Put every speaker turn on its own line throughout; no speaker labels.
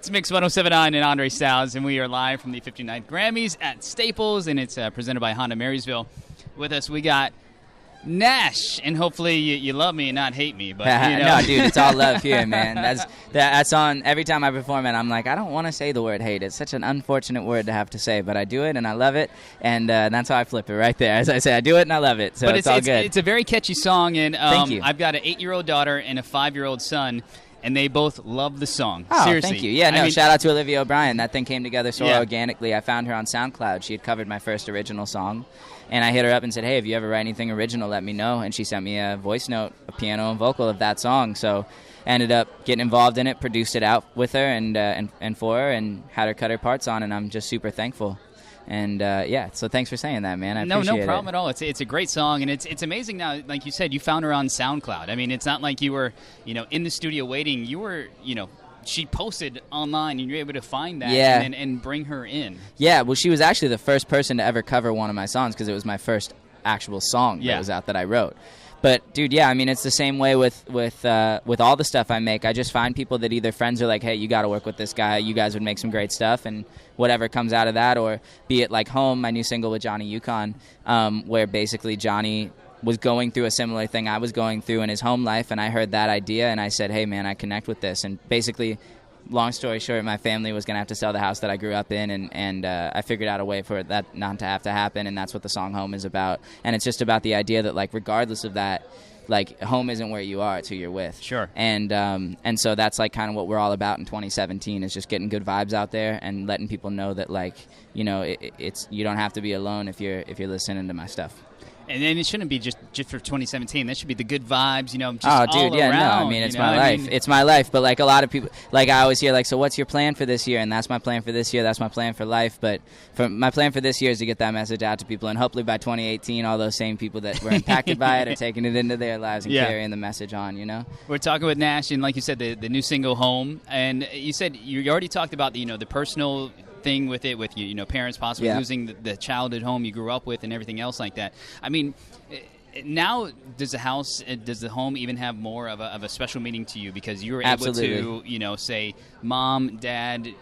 It's Mix 107.9 and Andre Styles, and we are live from the 59th Grammys at Staples, and it's presented by Honda Marysville. With us, we got Gnash, and hopefully you love me and not hate me. But
No, dude, it's all love here, man. That's on every time I perform it. I'm like, I don't want to say the word hate. It's such an unfortunate word to have to say, but I do it and I love it, and that's how I flip it right there. As I say, I do it and I love it, so
but
it's all good.
It's a very catchy song, and
Thank you.
I've got an 8-year-old daughter and a 5-year-old son. And they both love the song.
Oh,
Seriously.
thank you. Yeah, no, shout out to Olivia O'Brien. That thing came together so
Yeah.
organically. I found her on SoundCloud. She had covered my first original song. And I hit her up and said, hey, if you ever write anything original, let me know. And she sent me a voice note, a piano and vocal of that song. So I ended up getting involved in it, produced it out with her and for her, and had her cut her parts on. And I'm just super thankful. And, so thanks for saying that, man. I appreciate it.
No problem at all. It's a great song, and it's amazing now, like you said, you found her on SoundCloud. I mean, it's not like you were, in the studio waiting. You were, she posted online, and you were able to find that and bring her in. Yeah,
well, she was actually the first person to ever cover one of my songs because it was my first actual song that was out that I wrote. But, dude, yeah, I mean, it's the same way with all the stuff I make. I just find people that either friends are like, hey, you got to work with this guy. You guys would make some great stuff, and whatever comes out of that, or be it like Home, my new single with Johnny Yukon, where basically Johnny was going through a similar thing I was going through in his home life, and I heard that idea, and I said, hey, man, I connect with this. And basically, long story short, my family was going to have to sell the house that I grew up in, and I figured out a way for that not to have to happen, and that's what the song Home is about. And it's just about the idea that, like, regardless of that, like, home isn't where you are, it's who you're with.
Sure.
And so that's, like, kind of what we're all about in 2017 is just getting good vibes out there and letting people know that, like, it's you don't have to be alone if you're listening to my stuff.
And then it shouldn't be just for 2017. That should be the good vibes, just
oh, dude,
all
yeah,
around,
no, I mean, it's my life. It's my life. But, like, a lot of people, like, I always hear, like, so what's your plan for this year? And that's my plan for this year. That's my plan for life. But my plan for this year is to get that message out to people. And hopefully by 2018, all those same people that were impacted by it are taking it into their lives and carrying the message on, We're
talking with Gnash, and like you said, the new single Home. And you said you already talked about the personal thing with it, with parents possibly losing the childhood home you grew up with and everything else like that. I mean, now does the home even have more of a special meaning to you because you were able to say, Mom, Dad,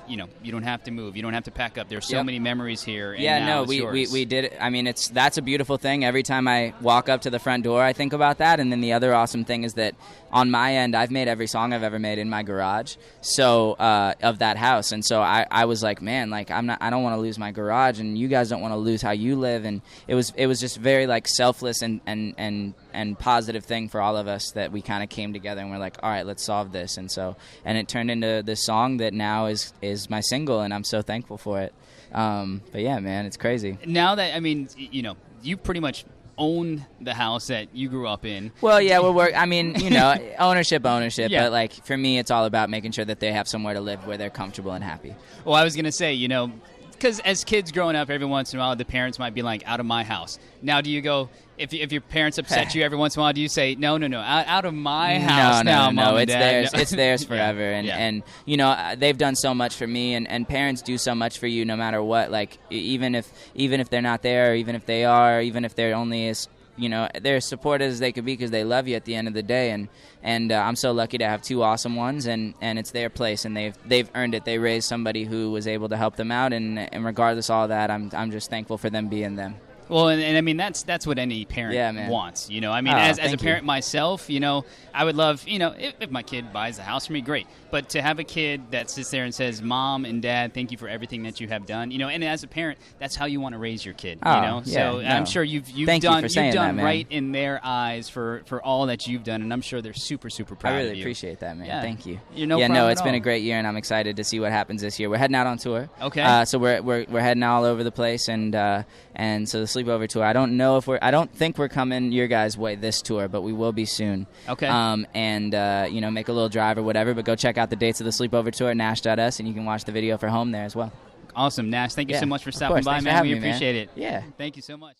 you don't have to move, you don't have to pack up, there's so many memories here, and
we did it. I mean, that's a beautiful thing. Every time I walk up to the front door I think about that. And then the other awesome thing is that on my end I've made every song I've ever made in my garage, so of that house. And so I was like, man, like I don't want to lose my garage, and you guys don't want to lose how you live. And it was just very, like, selfless and positive thing for all of us that we kind of came together and we're like, all right, let's solve this. And it turned into this song that now is my single, and I'm so thankful for it. But yeah, man, it's crazy.
Now that, I mean, you pretty much own the house that you grew up in.
Well, yeah, ownership, yeah. But, like, for me, it's all about making sure that they have somewhere to live where they're comfortable and happy.
Well, I was going to say, because as kids growing up, every once in a while, the parents might be like, out of my house. Now, do you go, if your parents upset you every once in a while, do you say, no, out of my house now, Mom and Dad?
It's theirs forever. And they've done so much for me, and parents do so much for you no matter what. Like, even if they're not there, or even if they are, even if they're only as, they're as supportive as they could be because they love you at the end of the day. And I'm so lucky to have two awesome ones, and it's their place, and they've earned it. They raised somebody who was able to help them out, and regardless of all that, I'm just thankful for them being them.
Well, and I mean, that's what any parent wants, I mean, as a parent myself, I would love, if my kid buys a house for me, great. But to have a kid that sits there and says, Mom and Dad, thank you for everything that you have done, and as a parent, that's how you want to raise your kid, So I'm sure you've done right in their eyes for all that you've done, and I'm sure they're super, super proud of you.
I really appreciate that, man. Yeah. Thank you.
It's
been a great year, and I'm excited to see what happens this year. We're heading out on tour.
Okay.
So we're heading all over the place, and so the sleepover tour. I don't think we're coming your guys' way this tour, but we will be soon.
Okay.
Make a little drive or whatever, but go check out the dates of the sleepover tour at Gnash.us, and you can watch the video for Home there as well.
Awesome, Gnash. Thank you so much for stopping by, man. We appreciate it.
Yeah.
Thank you so much.